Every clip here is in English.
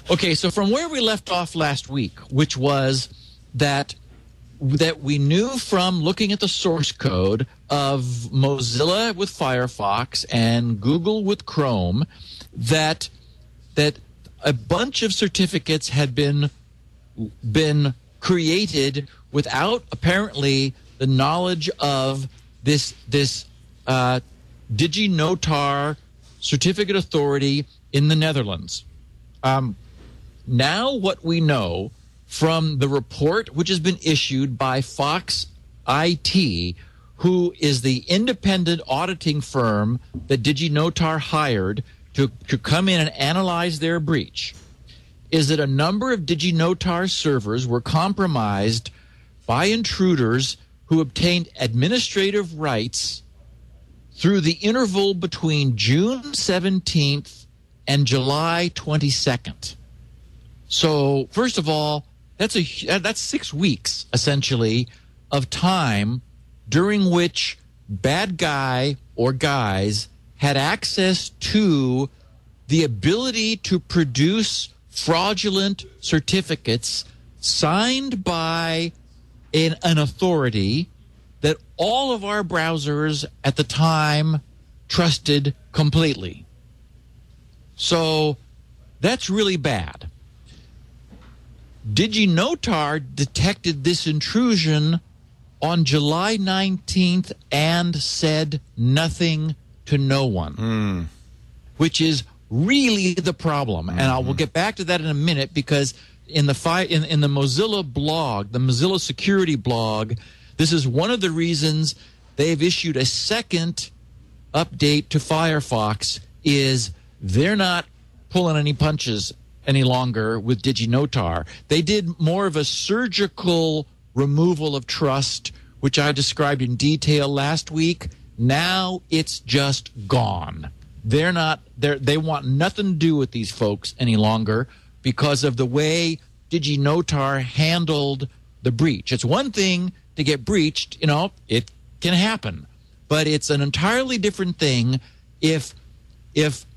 Okay, so from where we left off last week, which was that we knew from looking at the source code of Mozilla with Firefox and Google with Chrome that a bunch of certificates had been created without apparently the knowledge of this DigiNotar certificate authority in the Netherlands. Now what we know from the report which has been issued by Fox IT, who is the independent auditing firm that DigiNotar hired to come in and analyze their breach, is that a number of DigiNotar servers were compromised by intruders who obtained administrative rights through the interval between June 17th and July 22nd. So, first of all, that's 6 weeks, essentially, of time during which bad guy or guys had access to the ability to produce fraudulent certificates signed by an authority that all of our browsers at the time trusted completely. So that's really bad. DigiNotar detected this intrusion on July 19th and said nothing to no one, which is really the problem. And I will get back to that in a minute, because in the Mozilla blog, the Mozilla security blog, this is one of the reasons they've issued a second update to Firefox, is they're not pulling any punches any longer with DigiNotar. They did more of a surgical removal of trust, which I described in detail last week. Now it's just gone. They want nothing to do with these folks any longer because of the way DigiNotar handled the breach. It's one thing to get breached, it can happen, but it's an entirely different thing if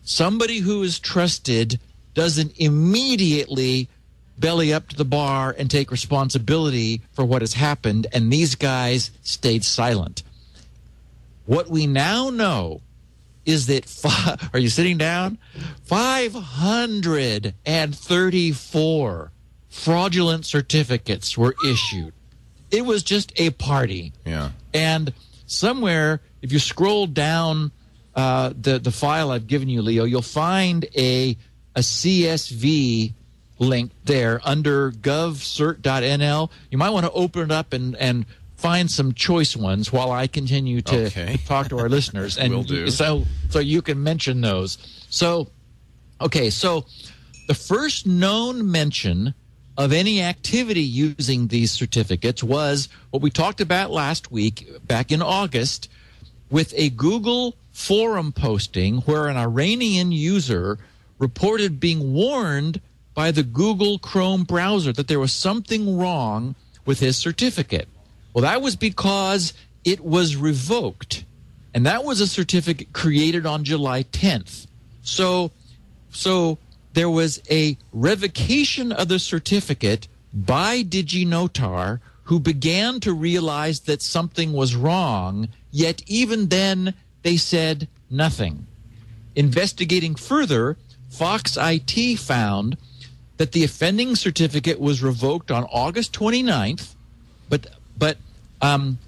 somebody who is trusted doesn't immediately belly up to the bar and take responsibility for what has happened, and these guys stayed silent. What we now know is that, are you sitting down? 534 fraudulent certificates were issued. It was just a party. Yeah. And somewhere, if you scroll down the file I've given you, Leo, you'll find a CSV link there under govcert.nl. You might want to open it up and find some choice ones while I continue to talk to our listeners. And Will do. So you can mention those. So the first known mention of any activity using these certificates was what we talked about last week, back in August, with a Google forum posting where an Iranian user reported being warned by the Google Chrome browser that there was something wrong with his certificate. Well, that was because it was revoked, and that was a certificate created on July 10th. So there was a revocation of the certificate by DigiNotar, who began to realize that something was wrong, yet even then they said nothing. Investigating further, Fox IT found that the offending certificate was revoked on August 29th, but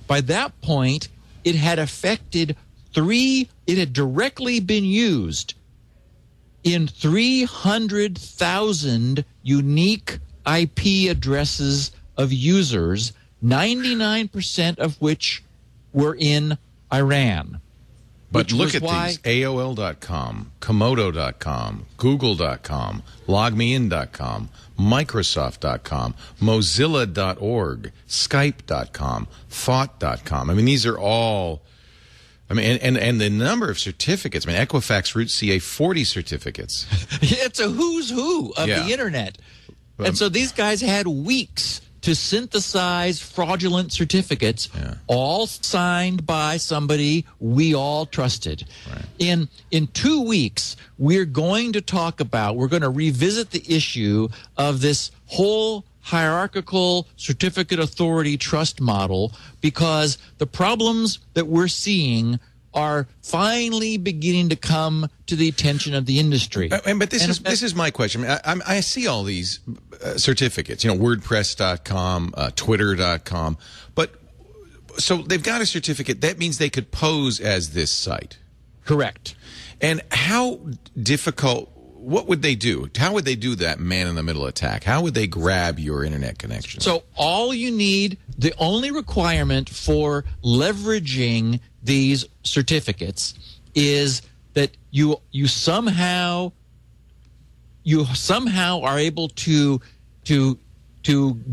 by that point, it had directly been used in 300,000 unique IP addresses of users, 99% of which were in Iran. But look at these: AOL.com, Komodo.com, Google.com, LogMeIn.com, Microsoft.com, Mozilla.org, Skype.com, Thought.com. I mean, these are all. I mean, and the number of certificates. I mean, Equifax Root CA 40 certificates. It's a who's who of the internet. And so these guys had weeks to synthesize fraudulent certificates, all signed by somebody we all trusted. Right. In 2 weeks, we're going to revisit the issue of this whole hierarchical certificate authority trust model, because the problems that we're seeing are finally beginning to come to the attention of the industry. But this is my question. I see all these certificates, WordPress.com, Twitter.com, but so they've got a certificate. That means they could pose as this site. Correct. And how difficult? What would they do? How would they do that man-in-the-middle attack? How would they grab your internet connection? So all you need, the only requirement for leveraging these certificates is that you somehow are able to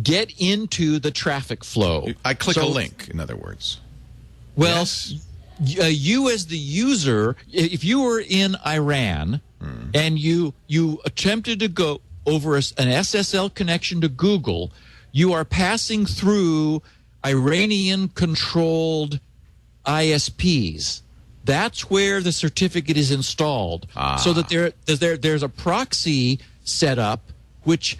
get into the traffic flow. I click a link, in other words. Well, yes. You as the user, if you were in Iran and you attempted to go over an SSL connection to Google, you are passing through Iranian-controlled ISPs. That's where the certificate is installed, so that there's a proxy set up which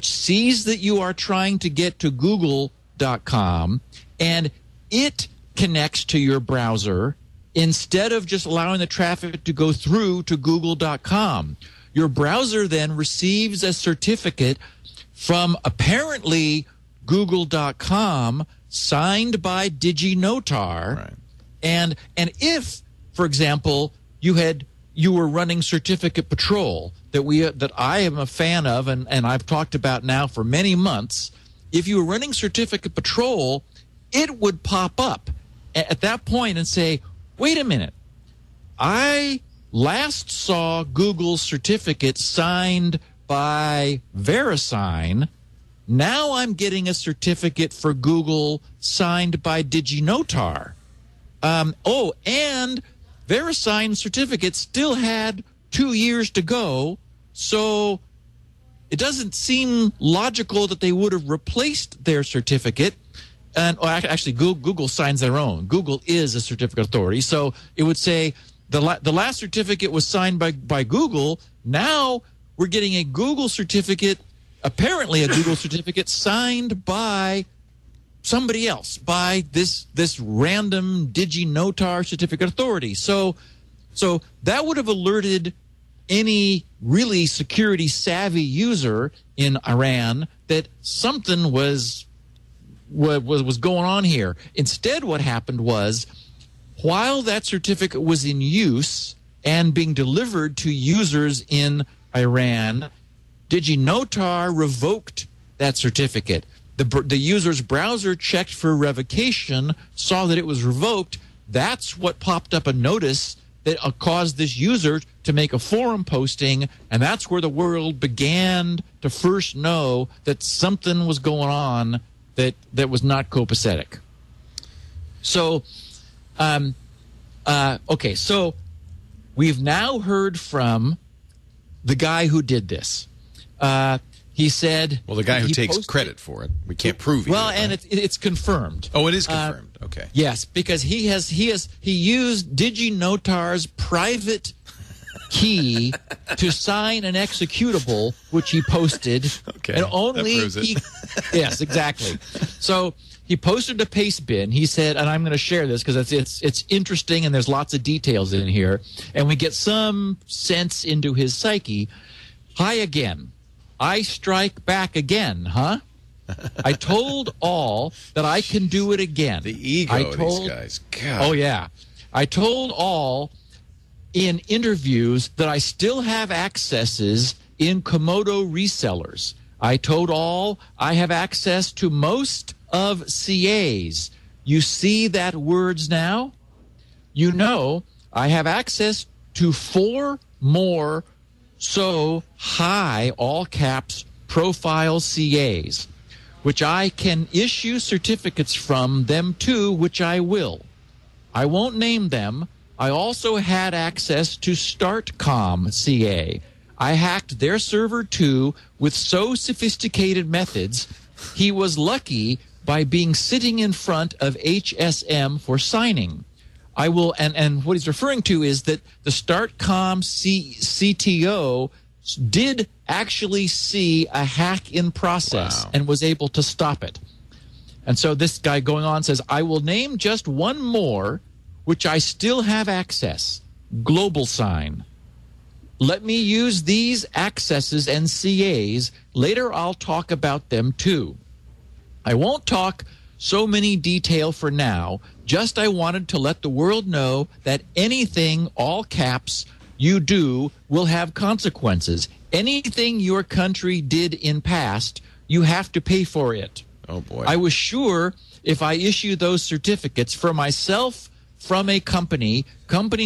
sees that you are trying to get to Google.com, and it connects to your browser instead of just allowing the traffic to go through to Google.com. Your browser then receives a certificate from apparently Google.com signed by DigiNotar. Right. And if, for example, you were running certificate patrol that I am a fan of and I've talked about now for many months, if you were running certificate patrol, it would pop up at that point and say, wait a minute, I last saw Google's certificate signed by VeriSign. Now I'm getting a certificate for Google signed by DigiNotar. And VeriSign certificate still had 2 years to go, so it doesn't seem logical that they would have replaced their certificate. And actually, Google signs their own. Google is a certificate authority, so it would say the last certificate was signed by Google. Now we're getting a Google certificate, apparently a Google certificate signed by somebody else, by this random DigiNotar certificate authority. So that would have alerted any really security savvy user in Iran that something was going on here. Instead, what happened was, while that certificate was in use and being delivered to users in Iran, DigiNotar revoked that certificate. The user's browser checked for revocation, saw that it was revoked. That's what popped up a notice that caused this user to make a forum posting, and that's where the world began to first know that something was going on that was not copacetic. So, okay, so we've now heard from the guy who did this. He said... Well, the guy who takes credit for it. We can't prove it. Well, and it's confirmed. Oh, it is confirmed. Okay. Yes, because he used DigiNotar's private key to sign an executable, which he posted. Okay, and only that proves it. Yes, exactly. So he posted a paste bin. He said, and I'm going to share this because it's interesting and there's lots of details in here, and we get some sense into his psyche. Hi again. I strike back again, huh? I told all that I can do it again. The ego of these guys. God. Oh, yeah. I told all in interviews that I still have accesses in Komodo resellers. I told all I have access to most of CAs. You see that words now? You know I have access to 4 more high, all caps, profile CAs, which I can issue certificates from them to, which I will. I won't name them. I also had access to StartCom CA. I hacked their server too with so sophisticated methods he was lucky by being sitting in front of HSM for signing. I will, and what he's referring to is that the StartCom CTO did actually see a hack in process and was able to stop it. And so this guy going on says, I will name just one more, which I still have access, Global Sign. Let me use these accesses and CAs. Later I'll talk about them too. I won't talk so many detail for now, just I wanted to let the world know that anything, all caps, you do will have consequences. Anything your country did in past, you have to pay for it. Oh, boy. I was sure if I issue those certificates for myself from a company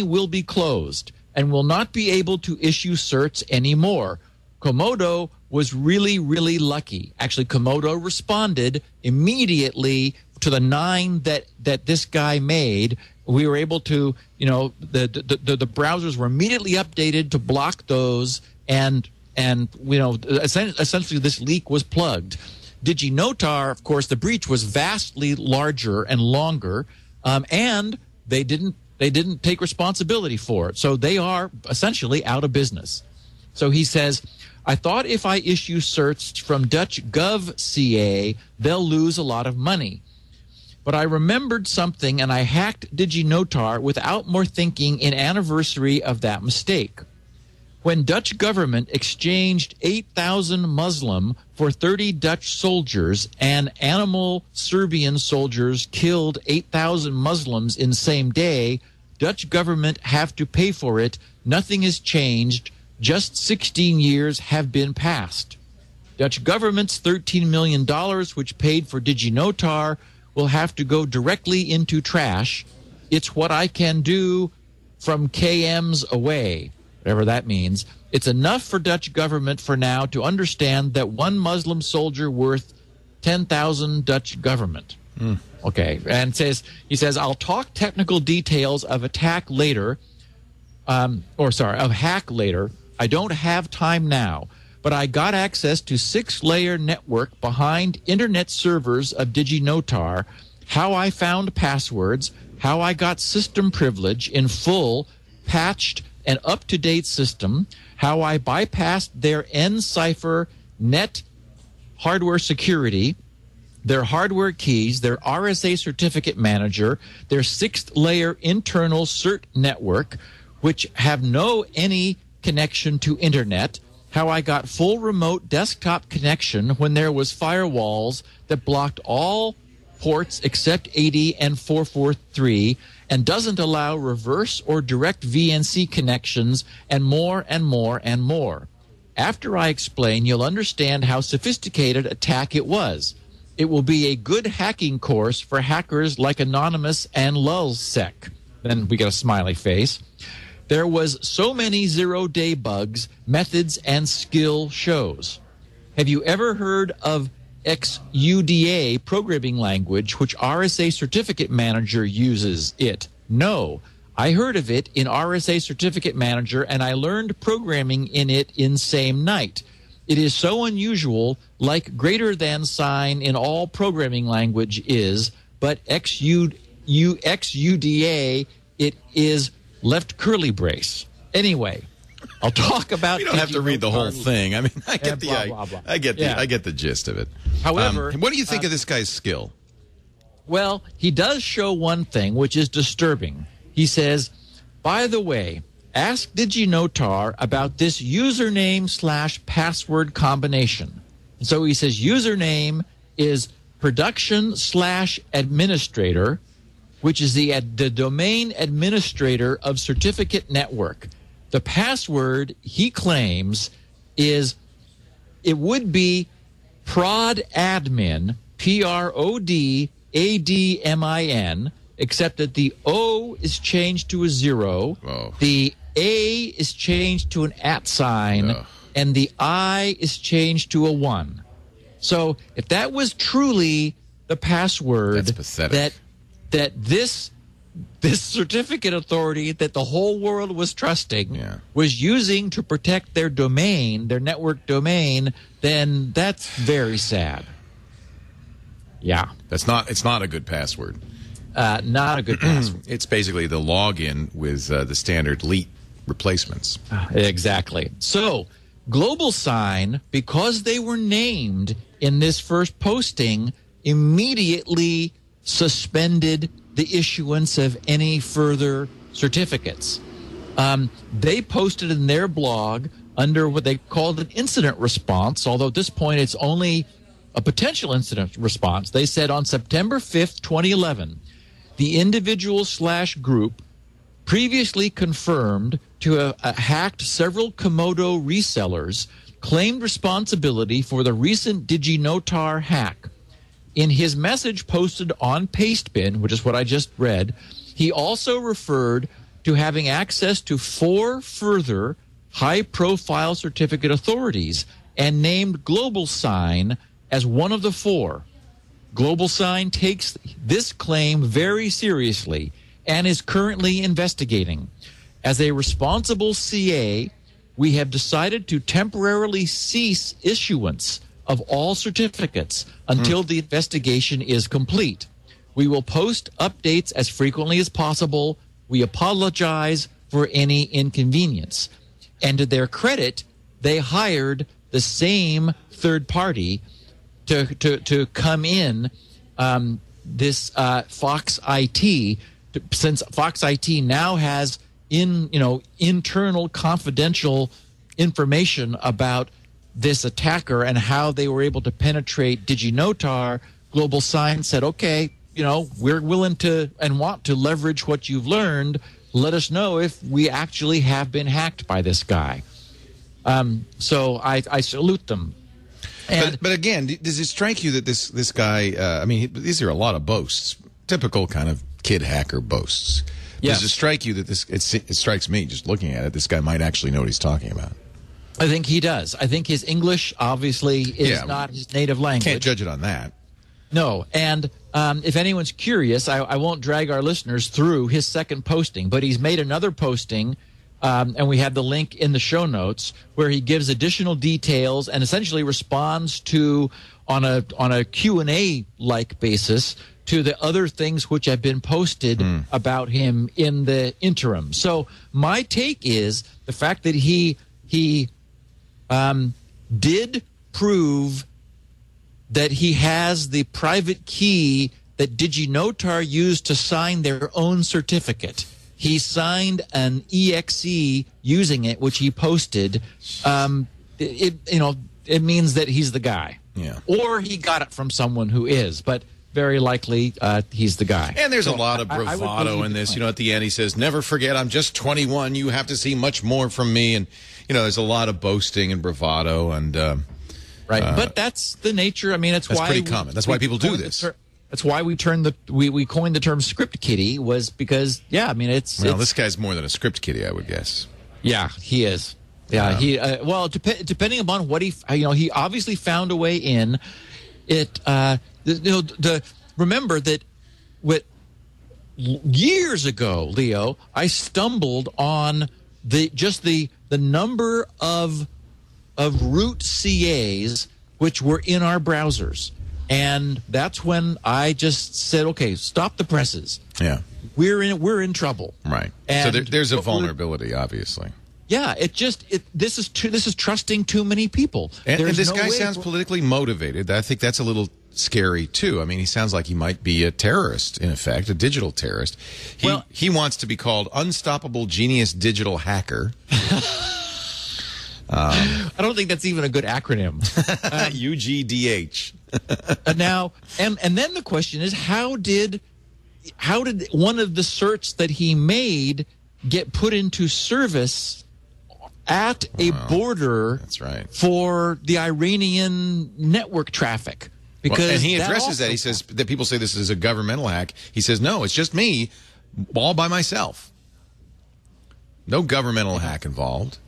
will be closed and will not be able to issue certs anymore. Komodo was really, really lucky. Actually, Komodo responded immediately to the 9 that this guy made. We were able to, the browsers were immediately updated to block those, and essentially this leak was plugged. DigiNotar, of course, the breach was vastly larger and longer, and they didn't take responsibility for it. So they are essentially out of business. So he says, I thought if I issue certs from Dutch Gov CA, they'll lose a lot of money. But I remembered something, and I hacked DigiNotar without more thinking in anniversary of that mistake. When Dutch government exchanged 8,000 Muslim for 30 Dutch soldiers and animal Serbian soldiers killed 8,000 Muslims in same day, Dutch government have to pay for it. Nothing has changed. Just 16 years have been passed. Dutch government's $13 million, which paid for DigiNotar, will have to go directly into trash. It's what I can do from KMs away, whatever that means. It's enough for Dutch government for now to understand that one Muslim soldier worth 10,000 Dutch government. Okay, and he says, I'll talk technical details of attack later, of hack later. I don't have time now, but I got access to 6-layer network behind internet servers of DigiNotar, how I found passwords, how I got system privilege in full, patched, and up-to-date system, how I bypassed their N-cipher net hardware security, their hardware keys, their RSA certificate manager, their 6th-layer internal cert network, which have any connection to internet, how I got full remote desktop connection when there was firewalls that blocked all ports except 80 and 443 and doesn't allow reverse or direct VNC connections, and more and more and more. After I explain, you'll understand how sophisticated attack it was. It will be a good hacking course for hackers like Anonymous and Lulzsec. Then we get a smiley face. There was so many zero-day bugs, methods, and skill shows. Have you ever heard of XUDA programming language, which RSA Certificate Manager uses it? No. I heard of it in RSA Certificate Manager, and I learned programming in it in same night. It is so unusual, like greater than sign in all programming language is, but XUDA, it is left curly brace. Anyway, I'll talk about. You don't have to read the whole thing. I mean, I get I get the gist of it. However, what do you think of this guy's skill? Well, he does show one thing which is disturbing. He says, by the way, ask DigiNotar about this username/password combination. And so he says username is production/administrator, which is the domain administrator of Certificate Network. The password, he claims, it would be prodadmin, PRODADMIN, except that the O is changed to a 0, the A is changed to an @ sign, and the I is changed to a 1. So if that was truly the password, that's pathetic. that this certificate authority that the whole world was trusting was using to protect their domain, their network domain, then that's very sad. Yeah. It's not a good password. Not a good password. It's basically the login with the standard LEET replacements. Exactly. So, GlobalSign, because they were named in this first posting, immediately suspended the issuance of any further certificates. They posted in their blog under what they called an incident response, although at this point it's only a potential incident response. They said on September 5th, 2011, the individual/group previously confirmed to have hacked several Komodo resellers, claimed responsibility for the recent DigiNotar hack. In his message posted on Pastebin, which is what I just read, he also referred to having access to 4 further high-profile certificate authorities and named GlobalSign as one of the 4. GlobalSign takes this claim very seriously and is currently investigating. As a responsible CA, we have decided to temporarily cease issuance of all certificates until the investigation is complete. We will post updates as frequently as possible. We apologize for any inconvenience. And to their credit, they hired the same third party to come in, this Fox IT, since Fox IT now has internal confidential information about this attacker and how they were able to penetrate DigiNotar. GlobalSign said, okay, we're willing to and want to leverage what you've learned. Let us know if we actually have been hacked by this guy. So I salute them. But again, does it strike you that this guy, these are a lot of boasts, typical kind of kid hacker boasts. Yes. Does it strike you that it strikes me just looking at it, this guy might actually know what he's talking about? I think he does. I think his English obviously is not his native language. Can't judge it on that. No, and if anyone's curious, I won't drag our listeners through his second posting, but he's made another posting, and we have the link in the show notes, where he gives additional details and essentially responds to, on a Q&A-like basis, to the other things which have been posted about him in the interim. So my take is the fact that he did prove that he has the private key that DigiNotar used to sign their own certificate. He signed an EXE using it, which he posted. It means that he's the guy. Yeah. Or he got it from someone who is, but very likely he's the guy. And there's a lot of bravado in this. At the end he says, never forget, I'm just 21. You have to see much more from me. And, there's a lot of boasting and bravado. And right. But that's the nature. That's why pretty common. That's why people do this. That's why we coined the term script kiddie, was because, this guy's more than a script kiddie, I would guess. Yeah, he is. Yeah, he depending upon what he obviously found a way in it. Remember that years ago, Leo, I stumbled on the number of root CAs which were in our browsers, and that's when I just said, okay, stop the presses. Yeah, we're in trouble. Right. And so there's a vulnerability, obviously. Yeah, this is trusting too many people. And this guy sounds politically motivated. I think that's a little scary too. He sounds like he might be a terrorist, in effect, a digital terrorist. He wants to be called Unstoppable Genius Digital Hacker. I don't think that's even a good acronym. UGDH. Now, and then the question is, how did one of the certs that he made get put into service at a border? That's right. For the Iranian network traffic? Because and he addresses that. He says that people say this is a governmental hack. He says, no, it's just me all by myself. No governmental hack involved.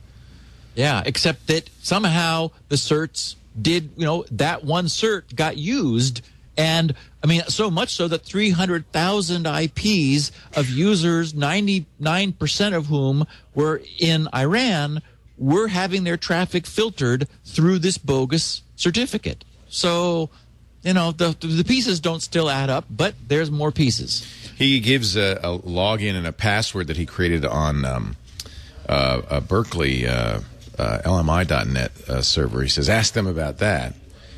Yeah, except that somehow the certs did, that one cert got used. And, so much so that 300,000 IPs of users, 99% of whom were in Iran, were having their traffic filtered through this bogus certificate. So the pieces don't still add up, but there's more pieces. He gives a login and a password that he created on Berkeley LMI.net server. He says, ask them about that.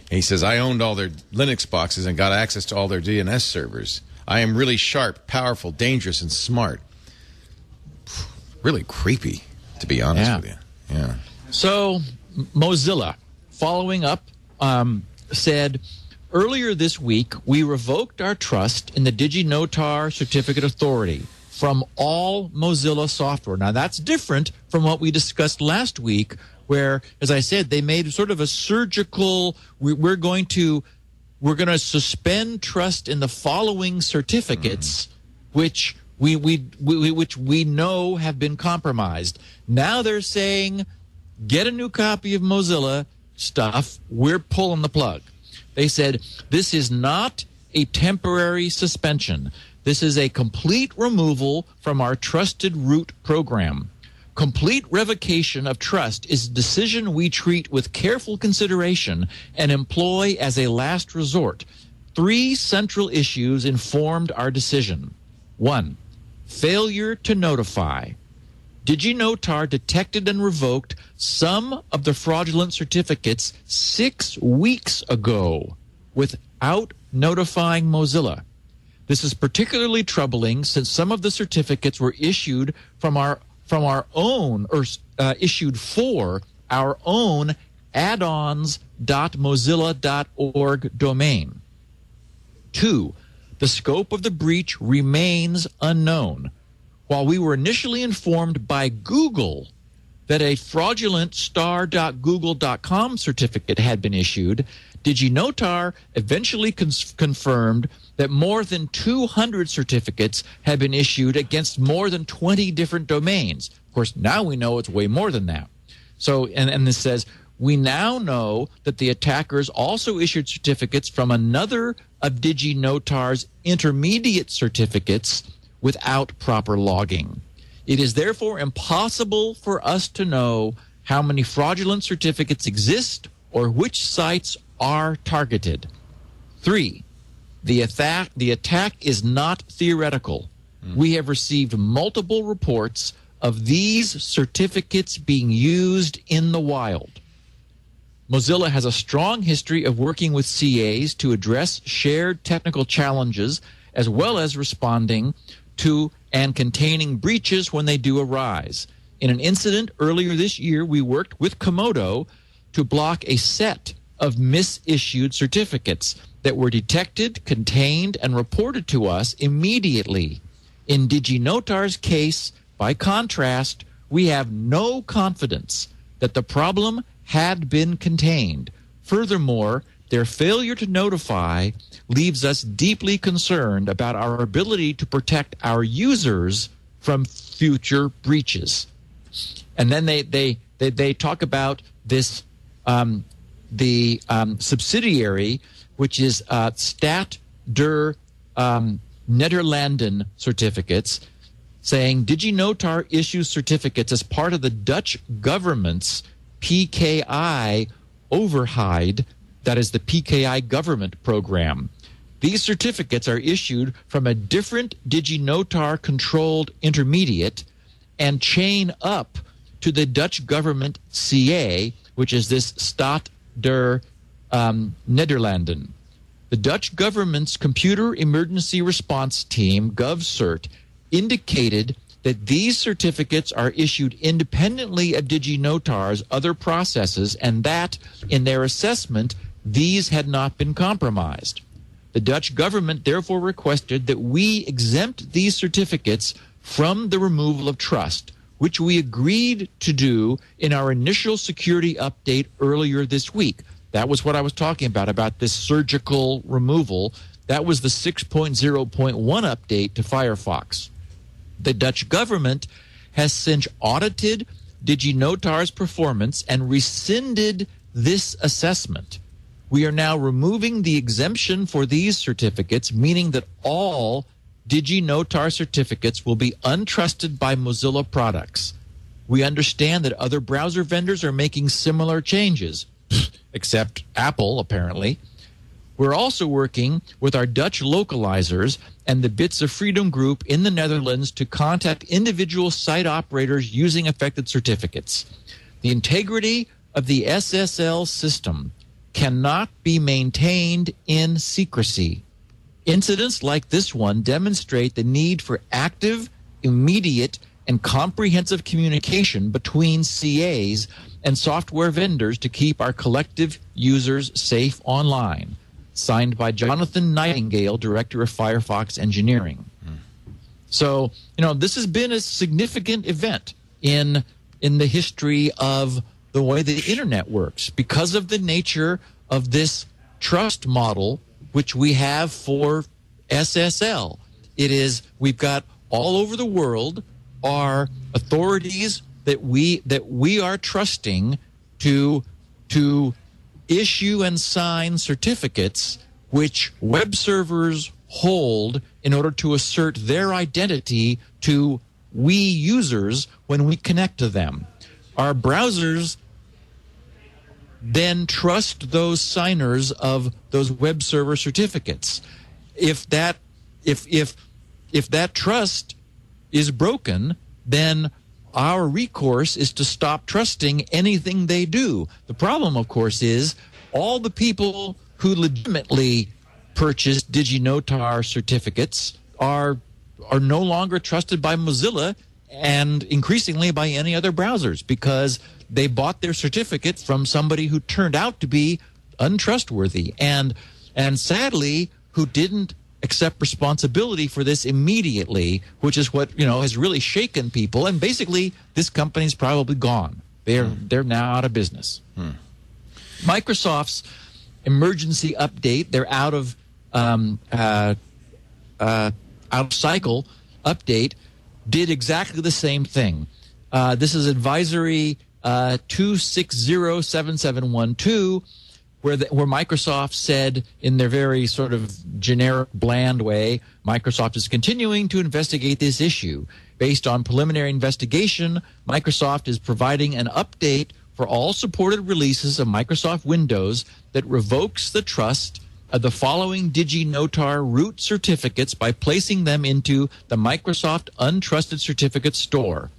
And he says, I owned all their Linux boxes and got access to all their DNS servers. I am really sharp, powerful, dangerous, and smart. Really creepy, to be honest with you. Yeah. So Mozilla, following up, said, earlier this week, we revoked our trust in the DigiNotar Certificate Authority from all Mozilla software. Now, that's different from what we discussed last week, where, as I said, they made sort of a surgical, we're going to suspend trust in the following certificates, which we know have been compromised. Now they're saying, get a new copy of Mozilla stuff, we're pulling the plug. They said, this is not a temporary suspension. This is a complete removal from our trusted root program. Complete revocation of trust is a decision we treat with careful consideration and employ as a last resort. 3 central issues informed our decision. 1, failure to notify. DigiNotar detected and revoked some of the fraudulent certificates 6 weeks ago without notifying Mozilla. This is particularly troubling since some of the certificates were issued from our own, or issued for our own addons.mozilla.org domain. 2, the scope of the breach remains unknown. While we were initially informed by Google that a fraudulent star.google.com certificate had been issued, DigiNotar eventually confirmed that more than 200 certificates had been issued against more than 20 different domains. Of course, now we know it's way more than that. So, and this says, we now know that the attackers also issued certificates from another of DigiNotar's intermediate certificates without proper logging. It is therefore impossible for us to know how many fraudulent certificates exist or which sites are targeted. 3, the attack is not theoretical. We have received multiple reports of these certificates being used in the wild. Mozilla has a strong history of working with CAs to address shared technical challenges as well as responding to and containing breaches when they do arise. In an incident earlier this year, we worked with Komodo to block a set of misissued certificates that were detected, contained, and reported to us immediately. In DigiNotar's case, by contrast, we have no confidence that the problem had been contained. Furthermore, their failure to notify leaves us deeply concerned about our ability to protect our users from future breaches. And then they talk about this the subsidiary, which is Stat der Nederlanden certificates, saying DigiNotar issues certificates as part of the Dutch government's PKI override, that is the PKI government program. These certificates are issued from a different DigiNotar-controlled intermediate and chain up to the Dutch government CA, which is this Stat der Nederlanden. The Dutch government's Computer Emergency Response Team, GovCert, indicated that these certificates are issued independently of DigiNotar's other processes and that, in their assessment, these had not been compromised. The Dutch government therefore requested that we exempt these certificates from the removal of trust, which we agreed to do in our initial security update earlier this week. That was what I was talking about this surgical removal. That was the 6.0.1 update to Firefox. The Dutch government has since audited DigiNotar's performance and rescinded this assessment. We are now removing the exemption for these certificates, meaning that all DigiNotar certificates will be untrusted by Mozilla products. We understand that other browser vendors are making similar changes, except Apple, apparently. We're also working with our Dutch localizers and the Bits of Freedom group in the Netherlands to contact individual site operators using affected certificates. The integrity of the SSL system cannot be maintained in secrecy. Incidents like this one demonstrate the need for active, immediate, and comprehensive communication between CAs and software vendors to keep our collective users safe online. Signed by Jonathan Nightingale, Director of Firefox Engineering. So, this has been a significant event in the history of the way the Internet works because of the nature of this trust model which we have for SSL. We've got all over the world are authorities that we are trusting to issue and sign certificates which web servers hold in order to assert their identity to we users when we connect to them. Our browsers then trust those signers of those web server certificates. If that trust is broken, then our recourse is to stop trusting anything they do. The problem, of course, is all the people who legitimately purchased DigiNotar certificates are no longer trusted by Mozilla and increasingly by any other browsers because they bought their certificate from somebody who turned out to be untrustworthy and sadly who didn't accept responsibility for this immediately, which is what has really shaken people. And basically, this company's probably gone. They're now out of business. Microsoft's emergency update, they're out of cycle update, did exactly the same thing. This is advisory 2607712. Where Microsoft said in their very sort of generic, bland way, Microsoft is continuing to investigate this issue. Based on preliminary investigation, Microsoft is providing an update for all supported releases of Microsoft Windows that revokes the trust of the following DigiNotar root certificates by placing them into the Microsoft Untrusted Certificate Store.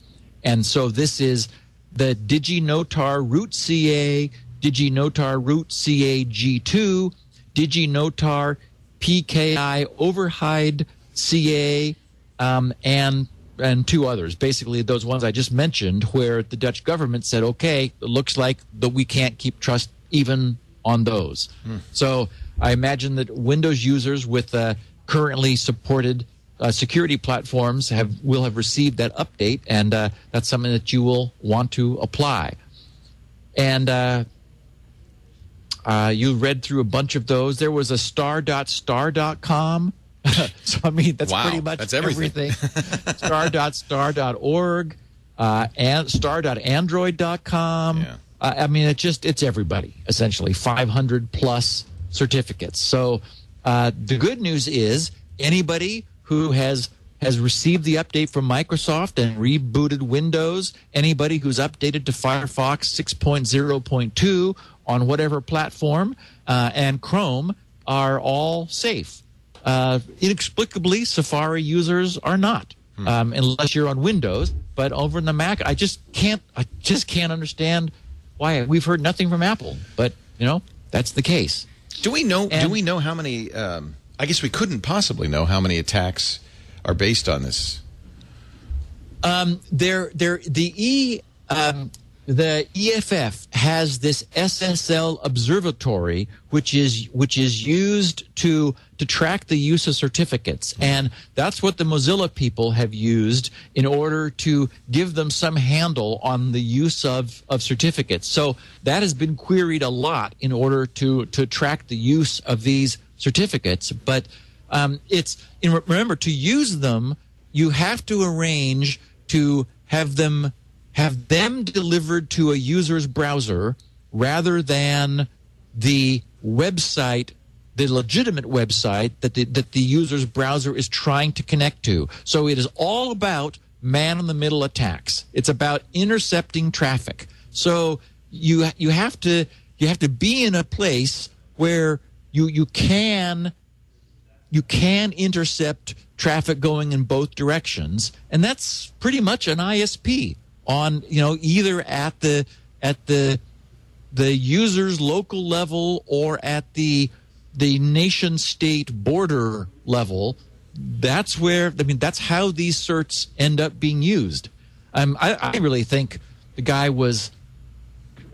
And so this is the DigiNotar root CA, DigiNotar root CA-G2, DigiNotar PKI override CA, and two others. Basically, those ones I just mentioned, where the Dutch government said, okay, it looks like that we can't keep trust even on those. So I imagine that Windows users with currently supported security platforms will have received that update, and that's something that you will want to apply. And you read through a bunch of those. There was a star.star.com. So, I mean, that's pretty much that's everything. Star.star.org, and star.android.com. Yeah. I mean, it's everybody, essentially, 500 plus certificates. So the good news is anybody who has received the update from Microsoft and rebooted Windows, anybody who's updated to Firefox 6.0.2 on whatever platform, and Chrome are all safe. Inexplicably, Safari users are not, unless you're on Windows. But over in the Mac, I just can't understand why. We've heard nothing from Apple, but that's the case. Do we know how many? I guess we couldn't possibly know how many attacks are based on this. The EFF has this SSL observatory, which is used to track the use of certificates, and that's what the Mozilla people have used in order to give them some handle on the use of certificates. So that has been queried a lot in order to track the use of these certificates. But remember, to use them, you have to arrange to have them delivered to a user's browser rather than the website, the legitimate website that the user's browser is trying to connect to. So it is all about man-in-the-middle attacks. It's about intercepting traffic. So you have to be in a place where you can intercept traffic going in both directions, and that's pretty much an ISP on, either at the user's local level or at the nation state border level. That's where, that's how these certs end up being used. I really think the guy was,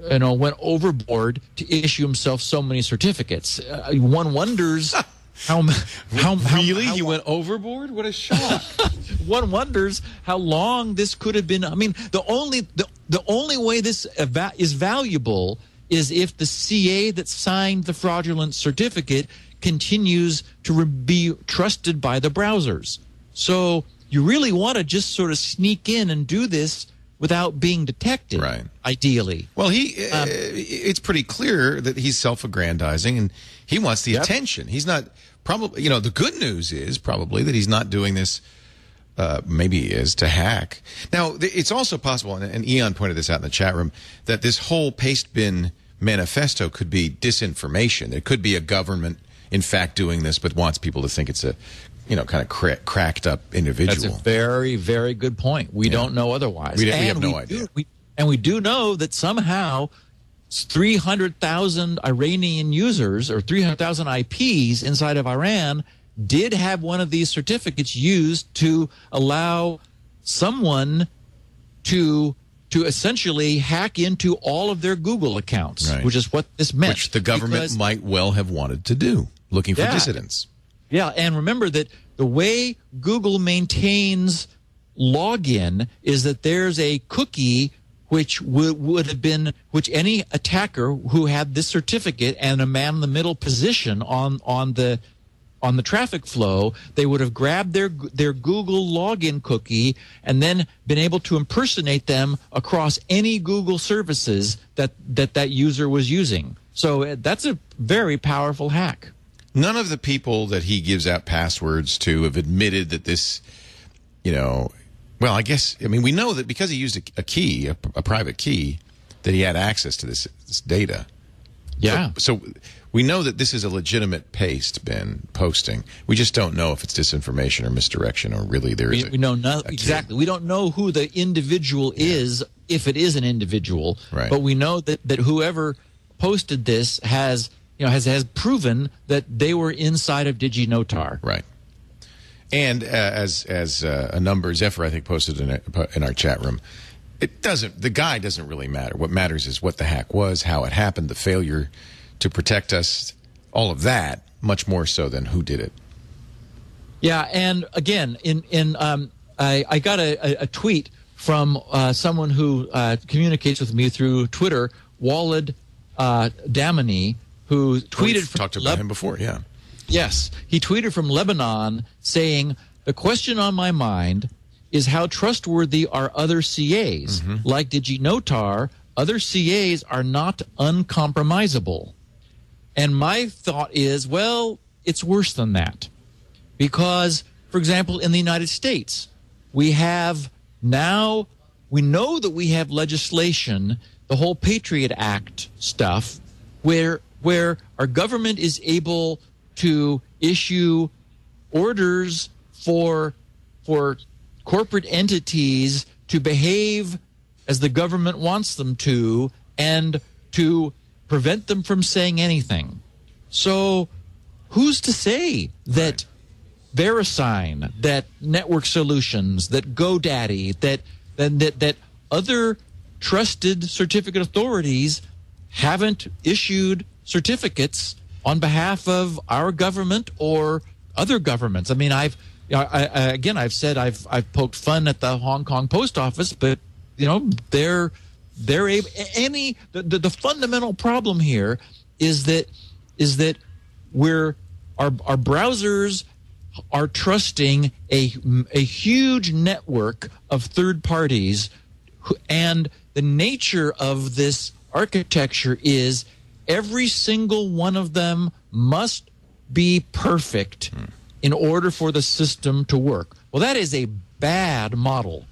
went overboard to issue himself so many certificates. One wonders how really he went overboard. What a shock! One wonders how long this could have been. The only way this is valuable is if the CA that signed the fraudulent certificate continues to be trusted by the browsers. So you really want to just sort of sneak in and do this without being detected, right? Ideally. Well, it's pretty clear that he's self-aggrandizing and he wants the attention. He's not probably, the good news is probably that he's not doing this. Maybe he is to hack. Now, it's also possible, and Eon pointed this out in the chat room, that this whole paste bin manifesto could be disinformation. It could be a government, in fact, doing this, but wants people to think it's a, kind of cracked up individual. That's a very, very good point. We don't know otherwise. We have no idea. We do know that somehow 300,000 Iranian users or 300,000 IPs inside of Iran did have one of these certificates used to allow someone to essentially hack into all of their Google accounts, right, which is what this meant. Which the government might well have wanted to do, looking for dissidents. Yeah, and remember that the way Google maintains login is that there's a cookie which would have been, which any attacker who had this certificate and a man in the middle position on the traffic flow, they would have grabbed their Google login cookie and then been able to impersonate them across any Google services that user was using. So that's a very powerful hack. None of the people that he gives out passwords to have admitted that this, well, we know that because he used a key, a private key, that he had access to this data. Yeah. So we know that this is a legitimate paste bin posting. We just don't know if it's disinformation or misdirection or really there is. We know exactly. We don't know who the individual is, if it is an individual. Right. But we know that whoever posted this has proven that they were inside of DigiNotar. Right. And as a number, Zephyr, I think, posted in our chat room, the guy doesn't really matter. What matters is what the hack was, how it happened, the failure to protect us, all of that, much more so than who did it. Yeah, and again, I got a tweet from someone who communicates with me through Twitter, Walid Damani, who tweeted We've talked about him before, yeah. Yes, he tweeted from Lebanon saying, "The question on my mind is how trustworthy are other CAs? Like DigiNotar, other CAs are not uncompromisable." And my thought is, well, it's worse than that. Because, for example, in the United States, we know that we have legislation, the whole Patriot Act stuff, where our government is able to issue orders for corporate entities to behave as the government wants them to and to prevent them from saying anything. So who's to say that VeriSign, that Network Solutions, that GoDaddy, that other trusted certificate authorities haven't issued certificates on behalf of our government or other governments? I mean, I've said I've poked fun at the Hong Kong post office, but they're able. The fundamental problem here is that our browsers are trusting a huge network of third parties, and the nature of this architecture is every single one of them must be perfect in order for the system to work. Well, that is a bad model.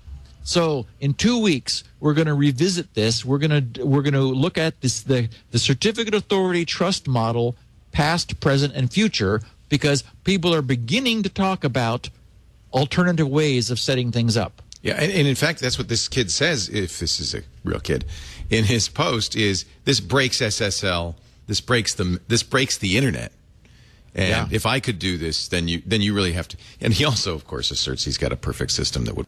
So in 2 weeks, we're going to revisit this. We're going to look at this the certificate authority trust model past, present, and future, because people are beginning to talk about alternative ways of setting things up. Yeah, and in fact, that's what this kid says, if this is a real kid, in his post, is this breaks SSL, this breaks the internet. And if I could do this, then you really have to. And he also, of course, asserts he's got a perfect system that would